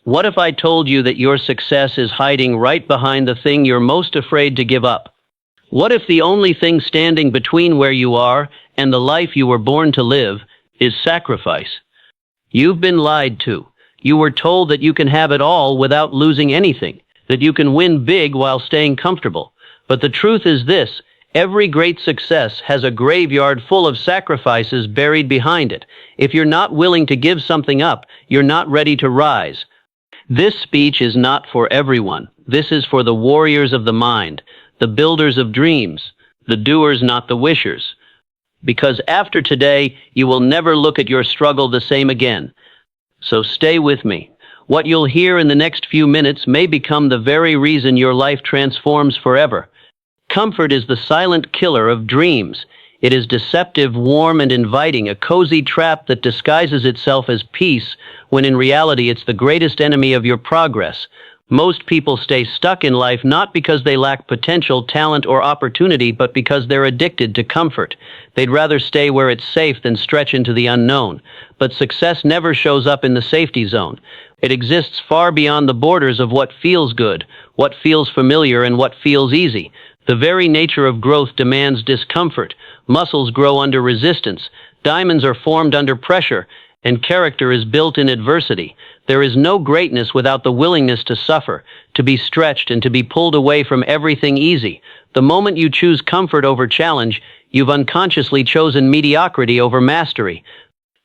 What if I told you that your success is hiding right behind the thing you're most afraid to give up? What if the only thing standing between where you are and the life you were born to live is sacrifice? You've been lied to. You were told that you can have it all without losing anything, that you can win big while staying comfortable. But the truth is this: every great success has a graveyard full of sacrifices buried behind it. If you're not willing to give something up, you're not ready to rise. This speech is not for everyone. This is for the warriors of the mind, the builders of dreams, the doers, not the wishers. Because after today, you will never look at your struggle the same again. So stay with me. What you'll hear in the next few minutes may become the very reason your life transforms forever. Comfort is the silent killer of dreams. It is deceptive, warm, and inviting, a cozy trap that disguises itself as peace, when in reality it's the greatest enemy of your progress. Most people stay stuck in life not because they lack potential, talent, or opportunity, but because they're addicted to comfort. They'd rather stay where it's safe than stretch into the unknown. But success never shows up in the safety zone. It exists far beyond the borders of what feels good, what feels familiar, and what feels easy. The very nature of growth demands discomfort. Muscles grow under resistance. Diamonds are formed under pressure. And character is built in adversity. There is no greatness without the willingness to suffer, to be stretched, and to be pulled away from everything easy. The moment you choose comfort over challenge, you've unconsciously chosen mediocrity over mastery.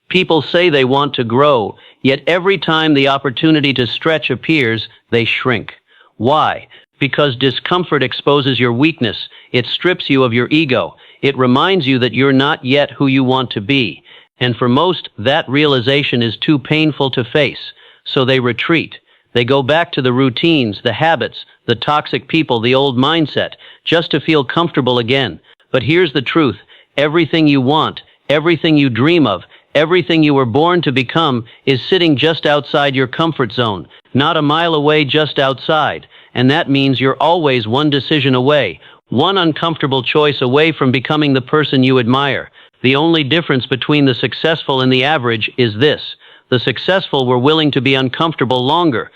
People say they want to grow, yet every time the opportunity to stretch appears, they shrink. Why? Because discomfort exposes your weakness. It strips you of your ego. It reminds you that you're not yet who you want to be. And for most, that realization is too painful to face. So they retreat. They go back to the routines, the habits, the toxic people, the old mindset, just to feel comfortable again. But here's the truth. Everything you want, everything you dream of, everything you were born to become is sitting just outside your comfort zone, not a mile away, just outside. And that means you're always one decision away, one uncomfortable choice away from becoming the person you admire. The only difference between the successful and the average is this: the successful were willing to be uncomfortable longer.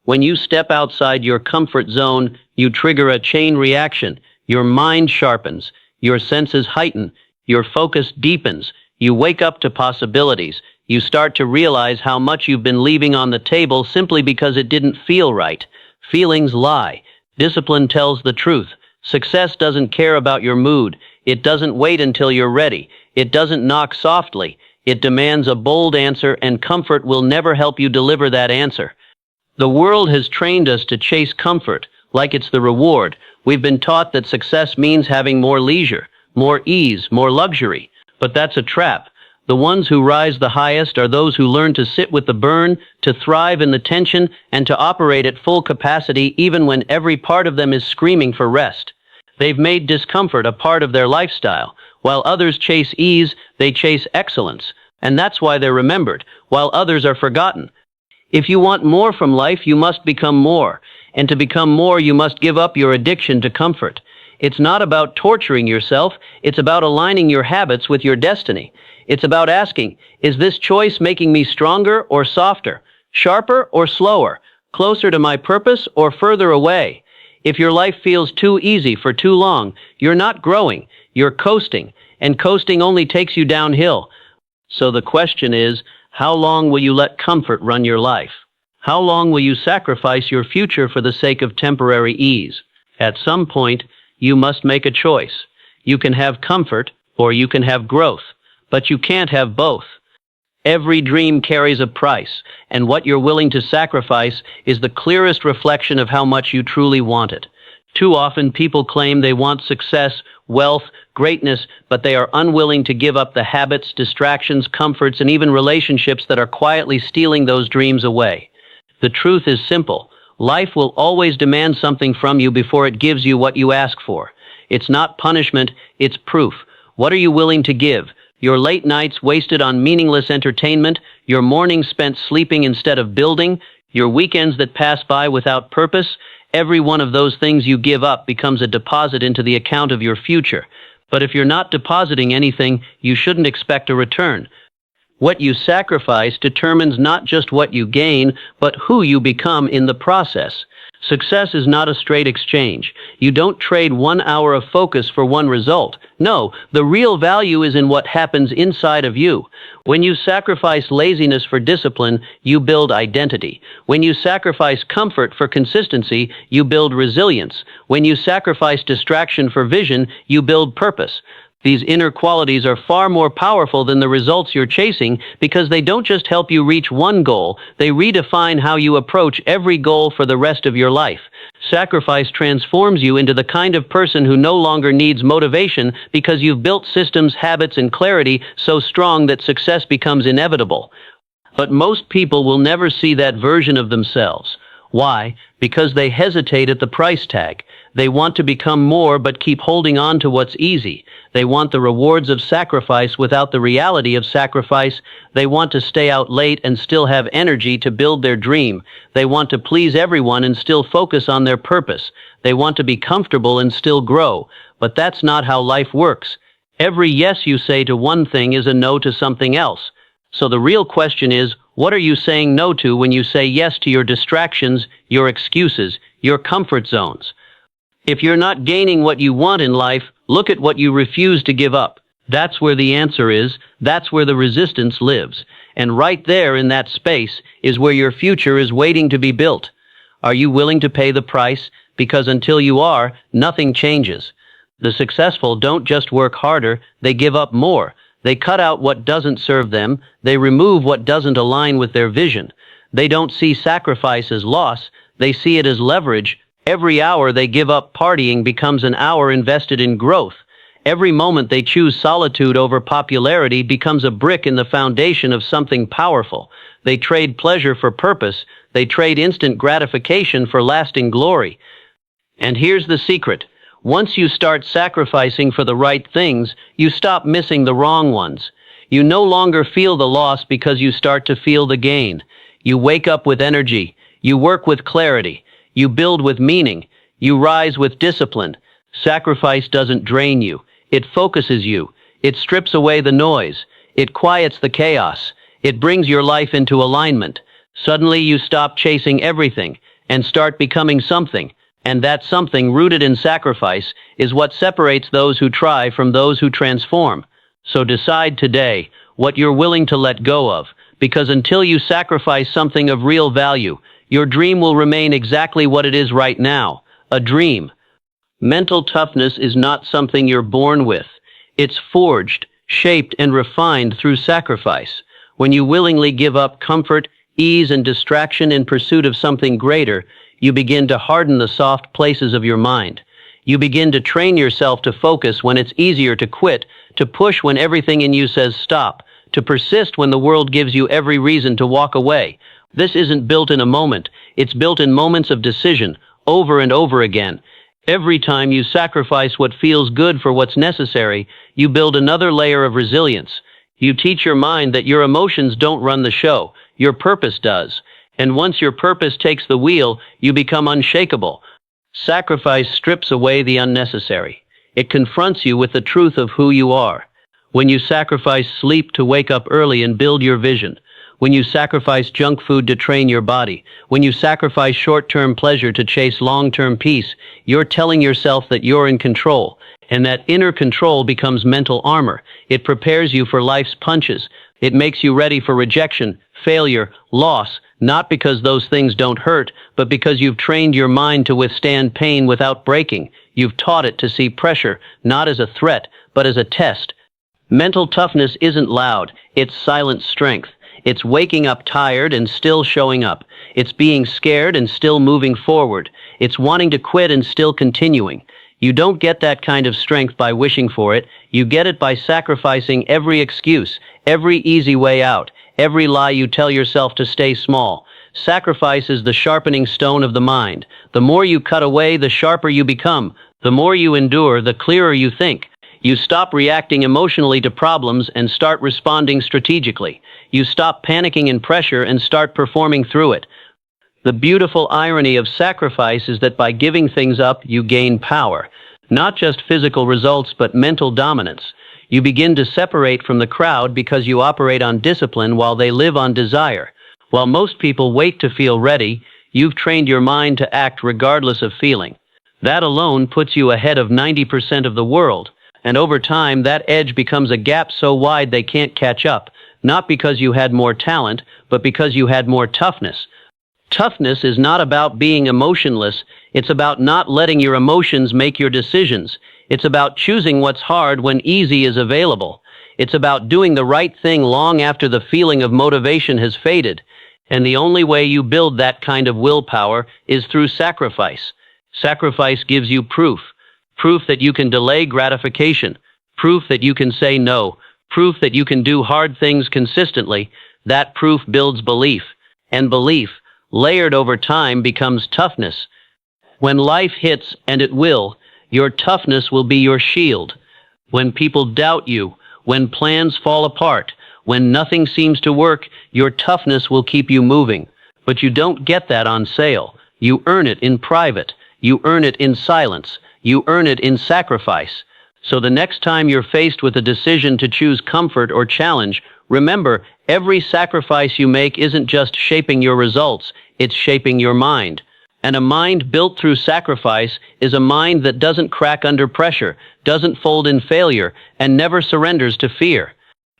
When you step outside your comfort zone, you trigger a chain reaction. Your mind sharpens, your senses heighten, your focus deepens. You wake up to possibilities. You start to realize how much you've been leaving on the table simply because it didn't feel right. Feelings lie. Discipline tells the truth. Success doesn't care about your mood. It doesn't wait until you're ready. It doesn't knock softly. It demands a bold answer, and comfort will never help you deliver that answer. The world has trained us to chase comfort like it's the reward. We've been taught that success means having more leisure, more ease, more luxury. But that's a trap. The ones who rise the highest are those who learn to sit with the burn, to thrive in the tension, and to operate at full capacity even when every part of them is screaming for rest. They've made discomfort a part of their lifestyle. While others chase ease, they chase excellence. And that's why they're remembered, while others are forgotten. If you want more from life, you must become more. And to become more, you must give up your addiction to comfort. It's not about torturing yourself. It's about aligning your habits with your destiny. It's about asking, is this choice making me stronger or softer, sharper or slower, closer to my purpose or further away? If your life feels too easy for too long, you're not growing, you're coasting, and coasting only takes you downhill. So the question is, how long will you let comfort run your life? How long will you sacrifice your future for the sake of temporary ease? At some point, you must make a choice. You can have comfort or you can have growth, but you can't have both. Every dream carries a price, and what you're willing to sacrifice is the clearest reflection of how much you truly want it. Too often, people claim they want success, wealth, greatness, but they are unwilling to give up the habits, distractions, comforts, and even relationships that are quietly stealing those dreams away. The truth is simple. Life will always demand something from you before it gives you what you ask for. It's not punishment, it's proof. What are you willing to give? Your late nights wasted on meaningless entertainment, your mornings spent sleeping instead of building, your weekends that pass by without purpose? Every one of those things you give up becomes a deposit into the account of your future. But if you're not depositing anything, you shouldn't expect a return. What you sacrifice determines not just what you gain, but who you become in the process. Success is not a straight exchange. You don't trade 1 hour of focus for one result. No, the real value is in what happens inside of you. When you sacrifice laziness for discipline, you build identity. When you sacrifice comfort for consistency, you build resilience. When you sacrifice distraction for vision, you build purpose. These inner qualities are far more powerful than the results you're chasing because they don't just help you reach one goal, they redefine how you approach every goal for the rest of your life. Sacrifice transforms you into the kind of person who no longer needs motivation because you've built systems, habits, and clarity so strong that success becomes inevitable. But most people will never see that version of themselves. Why? Because they hesitate at the price tag. They want to become more but keep holding on to what's easy. They want the rewards of sacrifice without the reality of sacrifice. They want to stay out late and still have energy to build their dream. They want to please everyone and still focus on their purpose. They want to be comfortable and still grow. But that's not how life works. Every yes you say to one thing is a no to something else. So the real question is, what are you saying no to when you say yes to your distractions, your excuses, your comfort zones? If you're not gaining what you want in life, look at what you refuse to give up. That's where the answer is. That's where the resistance lives. And right there in that space is where your future is waiting to be built. Are you willing to pay the price? Because until you are, nothing changes. The successful don't just work harder, they give up more. They cut out what doesn't serve them. They remove what doesn't align with their vision. They don't see sacrifice as loss. They see it as leverage. Every hour they give up partying becomes an hour invested in growth. Every moment they choose solitude over popularity becomes a brick in the foundation of something powerful. They trade pleasure for purpose. They trade instant gratification for lasting glory. And here's the secret. Once you start sacrificing for the right things, you stop missing the wrong ones. You no longer feel the loss because you start to feel the gain. You wake up with energy. You work with clarity. You build with meaning. You rise with discipline. Sacrifice doesn't drain you. It focuses you. It strips away the noise. It quiets the chaos. It brings your life into alignment. Suddenly you stop chasing everything and start becoming something. And that something rooted in sacrifice is what separates those who try from those who transform. So decide today what you're willing to let go of, because until you sacrifice something of real value, your dream will remain exactly what it is right now, a dream. Mental toughness is not something you're born with. It's forged, shaped, and refined through sacrifice. When you willingly give up comfort, ease, and distraction in pursuit of something greater, you begin to harden the soft places of your mind. You begin to train yourself to focus when it's easier to quit, to push when everything in you says stop, to persist when the world gives you every reason to walk away. This isn't built in a moment. It's built in moments of decision, over and over again. Every time you sacrifice what feels good for what's necessary, you build another layer of resilience. You teach your mind that your emotions don't run the show. Your purpose does. And once your purpose takes the wheel, you become unshakable. Sacrifice strips away the unnecessary. It confronts you with the truth of who you are. When you sacrifice sleep to wake up early and build your vision, when you sacrifice junk food to train your body, when you sacrifice short-term pleasure to chase long-term peace, you're telling yourself that you're in control. And that inner control becomes mental armor. It prepares you for life's punches. It makes you ready for rejection, failure, loss, not because those things don't hurt, but because you've trained your mind to withstand pain without breaking. You've taught it to see pressure, not as a threat, but as a test. Mental toughness isn't loud. It's silent strength. It's waking up tired and still showing up. It's being scared and still moving forward. It's wanting to quit and still continuing. You don't get that kind of strength by wishing for it. You get it by sacrificing every excuse, every easy way out, every lie you tell yourself to stay small. Sacrifice is the sharpening stone of the mind. The more you cut away, the sharper you become. The more you endure, the clearer you think. You stop reacting emotionally to problems and start responding strategically. You stop panicking in pressure and start performing through it. The beautiful irony of sacrifice is that by giving things up, you gain power. Not just physical results, but mental dominance. You begin to separate from the crowd because you operate on discipline while they live on desire. While most people wait to feel ready, you've trained your mind to act regardless of feeling. That alone puts you ahead of 90% of the world, and over time that edge becomes a gap so wide they can't catch up, not because you had more talent, but because you had more toughness. Toughness is not about being emotionless, it's about not letting your emotions make your decisions. It's about choosing what's hard when easy is available. It's about doing the right thing long after the feeling of motivation has faded. And the only way you build that kind of willpower is through sacrifice. Sacrifice gives you proof. Proof that you can delay gratification. Proof that you can say no. Proof that you can do hard things consistently. That proof builds belief. And belief, layered over time, becomes toughness. When life hits, and it will, your toughness will be your shield. When people doubt you, when plans fall apart, when nothing seems to work, your toughness will keep you moving. But you don't get that on sale. You earn it in private. You earn it in silence. You earn it in sacrifice. So the next time you're faced with a decision to choose comfort or challenge, remember, every sacrifice you make isn't just shaping your results, it's shaping your mind. And a mind built through sacrifice is a mind that doesn't crack under pressure, doesn't fold in failure, and never surrenders to fear.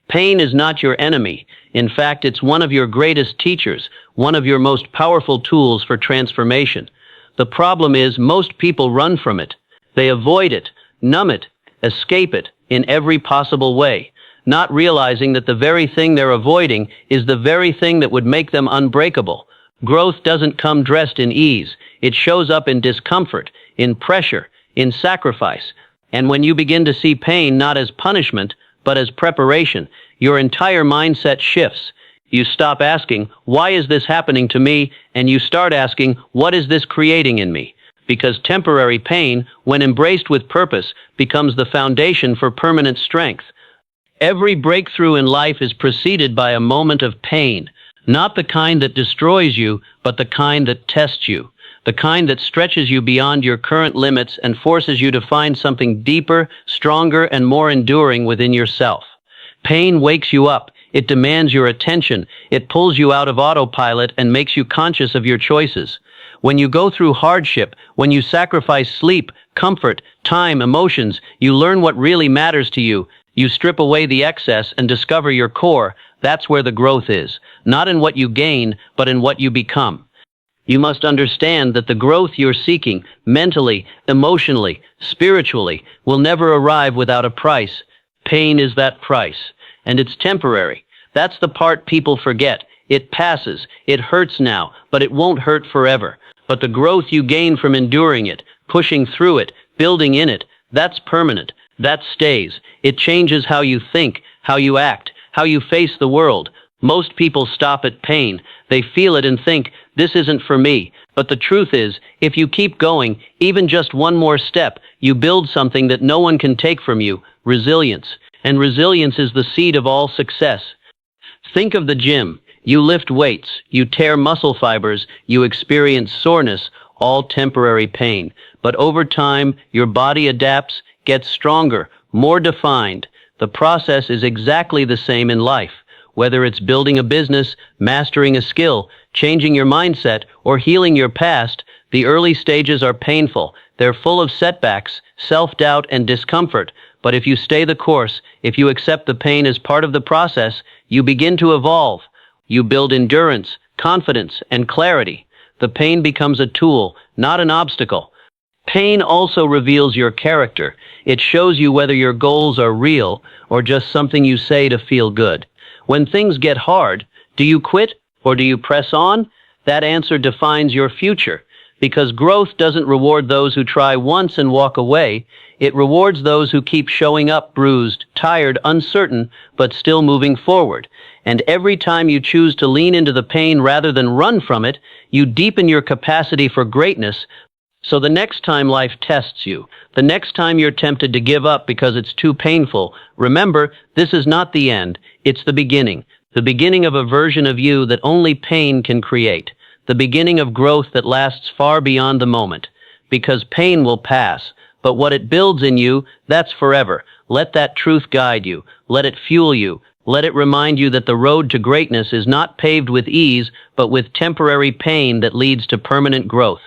Pain is not your enemy. In fact, it's one of your greatest teachers, one of your most powerful tools for transformation. The problem is most people run from it. They avoid it, numb it, escape it in every possible way, not realizing that the very thing they're avoiding is the very thing that would make them unbreakable. Growth doesn't come dressed in ease. It shows up in discomfort, in pressure, in sacrifice. And when you begin to see pain not as punishment, but as preparation, your entire mindset shifts. You stop asking, why is this happening to me? And you start asking, what is this creating in me? Because temporary pain, when embraced with purpose, becomes the foundation for permanent strength. Every breakthrough in life is preceded by a moment of pain, not the kind that destroys you, but the kind that tests you, the kind that stretches you beyond your current limits and forces you to find something deeper, stronger, and more enduring within yourself. Pain wakes you up. It demands your attention. It pulls you out of autopilot and makes you conscious of your choices. When you go through hardship, when you sacrifice sleep, comfort, time, emotions, you learn what really matters to you. You strip away the excess and discover your core. That's where the growth is, not in what you gain, but in what you become. You must understand that the growth you're seeking, mentally, emotionally, spiritually, will never arrive without a price. Pain is that price, and it's temporary. That's the part people forget. It passes, it hurts now, but it won't hurt forever. But the growth you gain from enduring it, pushing through it, building in it, that's permanent. That stays. It changes how you think, how you act, how you face the world. Most people stop at pain. They feel it and think, this isn't for me. But the truth is, if you keep going, even just one more step, you build something that no one can take from you, resilience. And resilience is the seed of all success. Think of the gym. You lift weights, you tear muscle fibers, you experience soreness, all temporary pain. But over time, your body adapts, gets stronger, more defined. The process is exactly the same in life. Whether it's building a business, mastering a skill, changing your mindset, or healing your past, the early stages are painful. They're full of setbacks, self-doubt, and discomfort. But if you stay the course, if you accept the pain as part of the process, you begin to evolve. You build endurance, confidence, and clarity. The pain becomes a tool, not an obstacle. Pain also reveals your character. It shows you whether your goals are real or just something you say to feel good. When things get hard, do you quit or do you press on? That answer defines your future, because growth doesn't reward those who try once and walk away. It rewards those who keep showing up bruised, tired, uncertain, but still moving forward. And every time you choose to lean into the pain rather than run from it, you deepen your capacity for greatness. So the next time life tests you, the next time you're tempted to give up because it's too painful, remember, this is not the end. It's the beginning of a version of you that only pain can create, the beginning of growth that lasts far beyond the moment. Because pain will pass, but what it builds in you, that's forever. Let that truth guide you. Let it fuel you. Let it remind you that the road to greatness is not paved with ease, but with temporary pain that leads to permanent growth.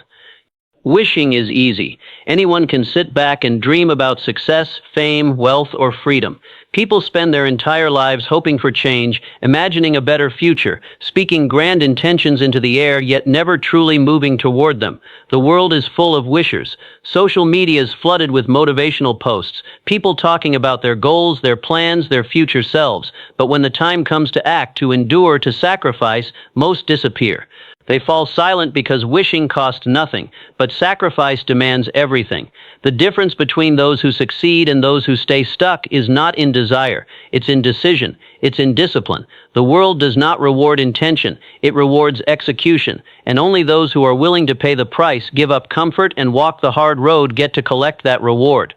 Wishing is easy. Anyone can sit back and dream about success, fame, wealth, or freedom. People spend their entire lives hoping for change, imagining a better future, speaking grand intentions into the air, yet never truly moving toward them. The world is full of wishers. Social media is flooded with motivational posts, people talking about their goals, their plans, their future selves. But when the time comes to act, to endure, to sacrifice, most disappear. They fall silent because wishing costs nothing, but sacrifice demands everything. The difference between those who succeed and those who stay stuck is not in desire, it's in decision, it's in discipline. The world does not reward intention, it rewards execution, and only those who are willing to pay the price, give up comfort, and walk the hard road get to collect that reward.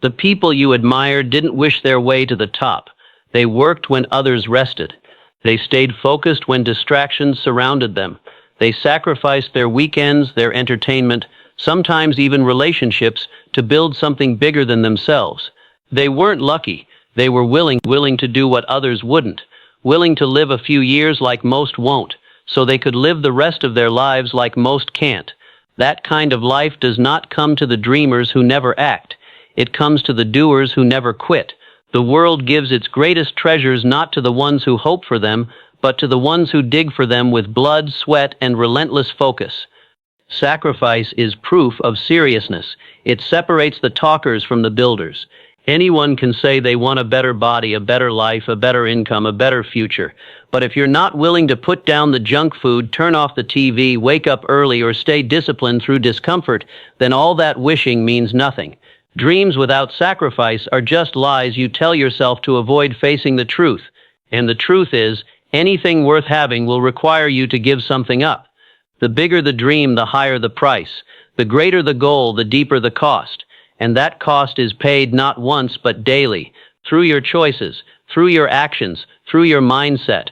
The people you admire didn't wish their way to the top. They worked when others rested. They stayed focused when distractions surrounded them. They sacrificed their weekends, their entertainment, sometimes even relationships, to build something bigger than themselves. They weren't lucky. They were willing to do what others wouldn't, willing to live a few years like most won't, so they could live the rest of their lives like most can't. That kind of life does not come to the dreamers who never act. It comes to the doers who never quit. The world gives its greatest treasures not to the ones who hope for them, but to the ones who dig for them with blood, sweat, and relentless focus. Sacrifice is proof of seriousness. It separates the talkers from the builders. Anyone can say they want a better body, a better life, a better income, a better future. But if you're not willing to put down the junk food, turn off the TV, wake up early, or stay disciplined through discomfort, then all that wishing means nothing. Dreams without sacrifice are just lies you tell yourself to avoid facing the truth. And the truth is, anything worth having will require you to give something up. The bigger the dream, the higher the price. The greater the goal, the deeper the cost. And that cost is paid not once but daily, through your choices, through your actions, through your mindset.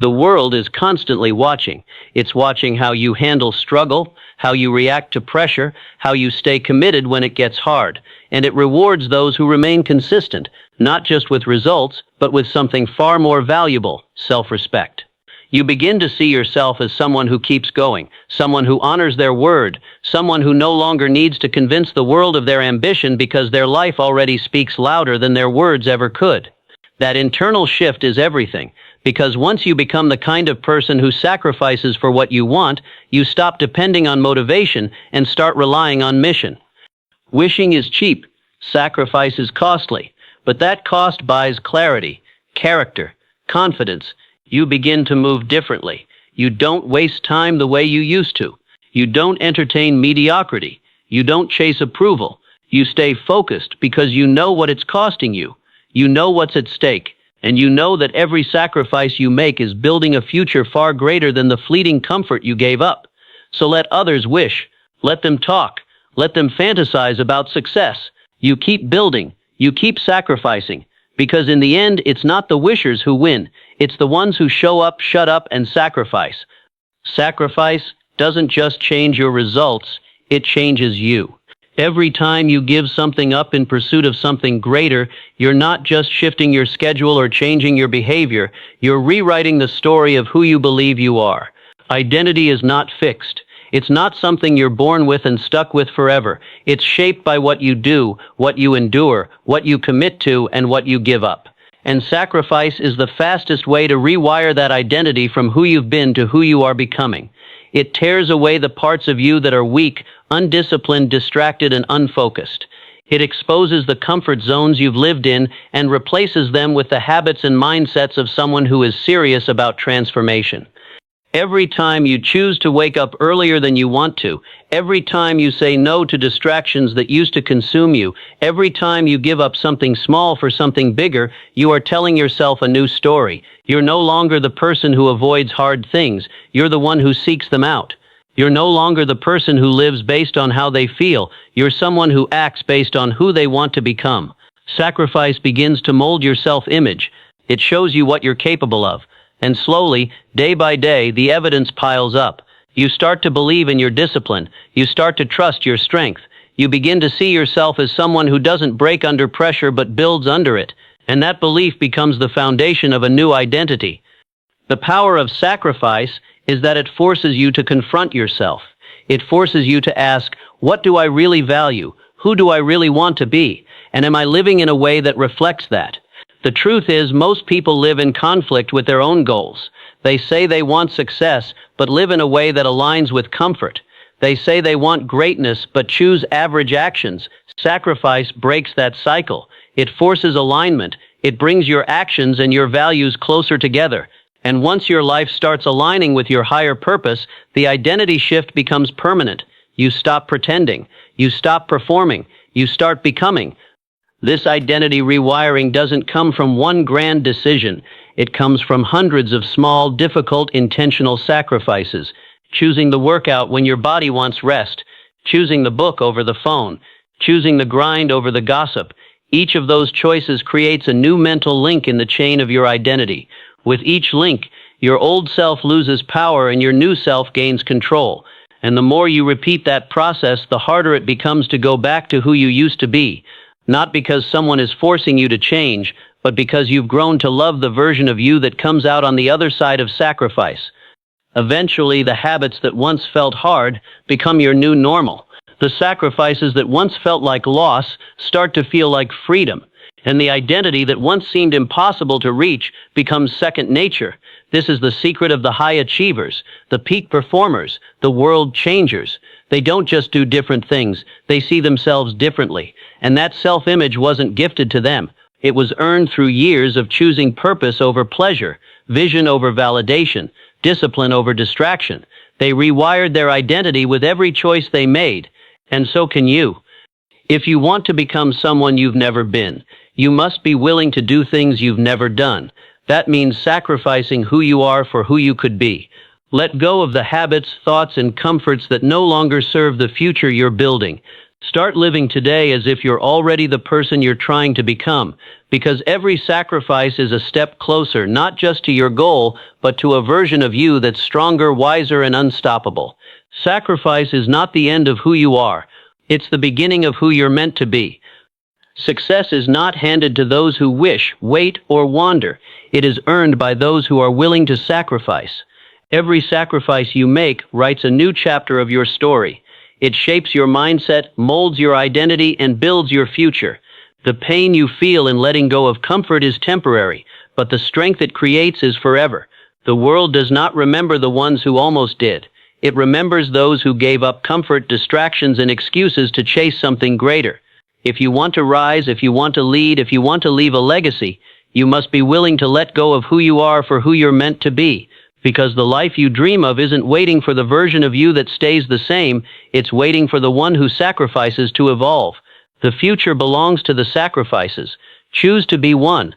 The world is constantly watching. It's watching how you handle struggle, how you react to pressure, how you stay committed when it gets hard. And it rewards those who remain consistent, not just with results, but with something far more valuable, self-respect. You begin to see yourself as someone who keeps going, someone who honors their word, someone who no longer needs to convince the world of their ambition because their life already speaks louder than their words ever could. That internal shift is everything, because once you become the kind of person who sacrifices for what you want, you stop depending on motivation and start relying on mission. Wishing is cheap, sacrifice is costly, but that cost buys clarity, character, confidence. You begin to move differently. You don't waste time the way you used to. You don't entertain mediocrity. You don't chase approval. You stay focused because you know what it's costing you. You know what's at stake, and you know that every sacrifice you make is building a future far greater than the fleeting comfort you gave up. So let others wish. Let them talk. Let them fantasize about success. You keep building. You keep sacrificing. Because in the end, it's not the wishers who win. It's the ones who show up, shut up, and sacrifice. Sacrifice doesn't just change your results, it changes you. Every time you give something up in pursuit of something greater, you're not just shifting your schedule or changing your behavior, you're rewriting the story of who you believe you are. Identity is not fixed. It's not something you're born with and stuck with forever. It's shaped by what you do, what you endure, what you commit to, and what you give up. And sacrifice is the fastest way to rewire that identity from who you've been to who you are becoming. It tears away the parts of you that are weak, undisciplined, distracted, and unfocused. It exposes the comfort zones you've lived in and replaces them with the habits and mindsets of someone who is serious about transformation. Every time you choose to wake up earlier than you want to, every time you say no to distractions that used to consume you, every time you give up something small for something bigger, you are telling yourself a new story. You're no longer the person who avoids hard things. You're the one who seeks them out. You're no longer the person who lives based on how they feel. You're someone who acts based on who they want to become. Sacrifice begins to mold your self-image. It shows you what you're capable of. And slowly, day by day, the evidence piles up. You start to believe in your discipline. You start to trust your strength. You begin to see yourself as someone who doesn't break under pressure but builds under it, and that belief becomes the foundation of a new identity. The power of sacrifice is that it forces you to confront yourself. It forces you to ask, what do I really value? Who do I really want to be? And am I living in a way that reflects that? The truth is, most people live in conflict with their own goals. They say they want success, but live in a way that aligns with comfort. They say they want greatness, but choose average actions. Sacrifice breaks that cycle. It forces alignment. It brings your actions and your values closer together. And once your life starts aligning with your higher purpose, the identity shift becomes permanent. You stop pretending. You stop performing. You start becoming. This identity rewiring doesn't come from one grand decision. It comes from hundreds of small, difficult, intentional sacrifices. Choosing the workout when your body wants rest. Choosing the book over the phone. Choosing the grind over the gossip. Each of those choices creates a new mental link in the chain of your identity. With each link, your old self loses power and your new self gains control. And the more you repeat that process, the harder it becomes to go back to who you used to be. Not because someone is forcing you to change, but because you've grown to love the version of you that comes out on the other side of sacrifice. Eventually, the habits that once felt hard become your new normal. The sacrifices that once felt like loss start to feel like freedom. And the identity that once seemed impossible to reach becomes second nature. This is the secret of the high achievers, the peak performers, the world changers. They don't just do different things, they see themselves differently. And that self-image wasn't gifted to them. It was earned through years of choosing purpose over pleasure, vision over validation, discipline over distraction. They rewired their identity with every choice they made. And so can you. If you want to become someone you've never been, you must be willing to do things you've never done. That means sacrificing who you are for who you could be. Let go of the habits, thoughts, and comforts that no longer serve the future you're building. Start living today as if you're already the person you're trying to become, because every sacrifice is a step closer, not just to your goal, but to a version of you that's stronger, wiser, and unstoppable. Sacrifice is not the end of who you are. It's the beginning of who you're meant to be. Success is not handed to those who wish, wait, or wander. It is earned by those who are willing to sacrifice. Every sacrifice you make writes a new chapter of your story. It shapes your mindset, molds your identity, and builds your future. The pain you feel in letting go of comfort is temporary, but the strength it creates is forever. The world does not remember the ones who almost did. It remembers those who gave up comfort, distractions, and excuses to chase something greater. If you want to rise, if you want to lead, if you want to leave a legacy, you must be willing to let go of who you are for who you're meant to be. Because the life you dream of isn't waiting for the version of you that stays the same, it's waiting for the one who sacrifices to evolve. The future belongs to the sacrifices. Choose to be one.